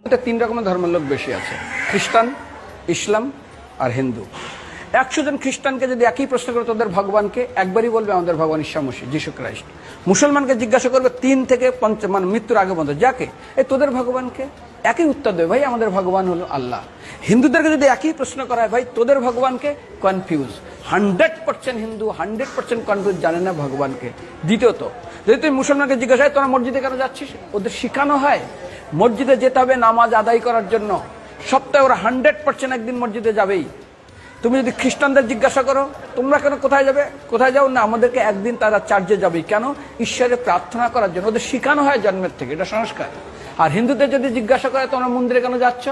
এটা তিন রকমের ধর্মের লোক বেশি আছে, খ্রিস্টান, ইসলাম আর হিন্দু। 100 জন খ্রিস্টানকে যদি একই প্রশ্ন করে তোদের ভগবানকে, একবারই বলবে আমাদের ভগবান ঈসা মসিহ, যিশু ক্রাইস্ট। মুসলমানকে জিজ্ঞাসা করবে 3 থেকে 5 মানে মৃত্যুর আগে পর্যন্ত, যাকে এই তোদের ভগবানকে, একই উত্তর দেবে, ভাই আমাদের ভগবান হলো আল্লাহ। হিন্দুদেরকে যদি একই প্রশ্ন করা হয়, ভাই তোদের ভগবানকে, কনফিউজ। 100% হিন্দু 100% কনফিউজ, জানে না ভগবানকে। দ্বিতীয়ত, যদি তুই মুসলমানকে জিজ্ঞাসা হয় তোরা মসজিদে কেন যাচ্ছিস, ওদের শেখানো হয় মসজিদে যেতে হবে নামাজ আদায় করার জন্য। সপ্তাহে ওরা 100% একদিন মসজিদে যাবেই। তুমি যদি খ্রিস্টানদের জিজ্ঞাসা করো তোমরা কেন কোথায় যাবে, কোথায় যাও না, আমাদেরকে একদিন তারা চার্চে যাবে। কেন? ঈশ্বরে প্রার্থনা করার জন্য। ওদের শেখানো হয় জন্মের থেকে, এটা সংস্কার। আর হিন্দুদের যদি জিজ্ঞাসা করে তোমরা মন্দিরে কেন যাচ্ছ,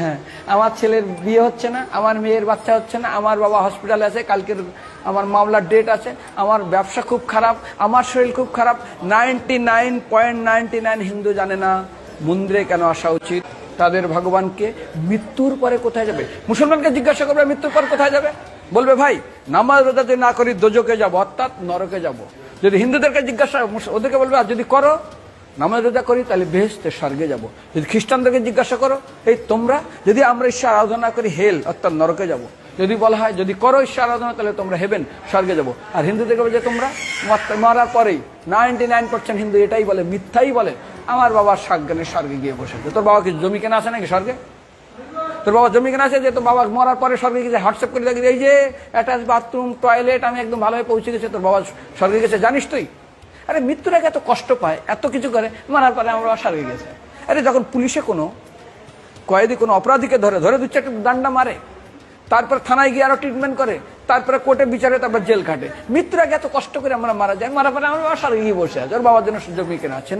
হ্যাঁ আমার ছেলের বিয়ে হচ্ছে না, আমার মেয়ের বাচ্চা হচ্ছে না, আমার বাবা হসপিটালে আছে, কালকের আমার মামলার ডেট আছে, আমার ব্যবসা খুব খারাপ, আমার শরীর খুব খারাপ। 99.99 হিন্দু জানে না মন্দিরে কেন আসা উচিত, তাদের ভগবানকে মৃত্যুর পরে কোথায় যাবে। মুসলমানকে জিজ্ঞাসা করবে মৃত্যুর পর কোথায় যাবে, বলবে ভাই নামাজ রোজা যদি না করি দোজকে যাব, অর্থাৎ নরকে যাব। যদি হিন্দুদেরকে জিজ্ঞাসা, ওদেরকে বলবে আর যদি করো নামাজ রোজা করি তাহলে বেহেশতে স্বর্গে যাব। যদি খ্রিস্টানদেরকে জিজ্ঞাসা করো, এই তোমরা যদি আমরা ঈশ্বর আরাধনা করি হেল অর্থাৎ নরকে যাব। যদি বলা হয় যদি করো ঈশ্বর আরাধনা তাহলে তোমরা হেবেন স্বর্গে যাব। আর হিন্দুদেরকে বলে যে তোমরা মরার পরেই 99% হিন্দু এটাই বলে, মিথ্যাই বলে, আমার বাবার সাজ্ঞানে স্বর্গে গিয়ে বসে। তোর বাবা কি জমি কেনা আছে নাকি স্বর্গে? তোর বাবা জমি কেনা আছে যে তোর বাবা মরার পরে স্বর্গে গেছে হোয়াটসঅ্যাপ করে দেখি এই যে অ্যাটাচ বাথরুম টয়লেট আমি একদম ভালোভাবে পৌঁছে গেছে, তোর বাবা স্বর্গে গেছে জানিস তুই? আরে মৃত্যুর আগে এত কষ্ট পায়, এত কিছু করে, মারার পরে আমার বাবা স্বর্গে গেছে। আরে যখন পুলিশে কোনো কয়েদি কোনো অপরাধীকে ধরে 2-4টা ডান্ডা মারে, তারপর থানায় গিয়ে আরো ট্রিটমেন্ট করে, তারপরে কোর্টে বিচারে, তারপর জেল কাটে, মৃত্যুর আগে এত কষ্ট করে আমরা মারা যাই, মারা পরে আমার বাবা স্বর্গে গিয়ে বসে আছে, ওর বাবার জন্য জমি কেনা আছে না।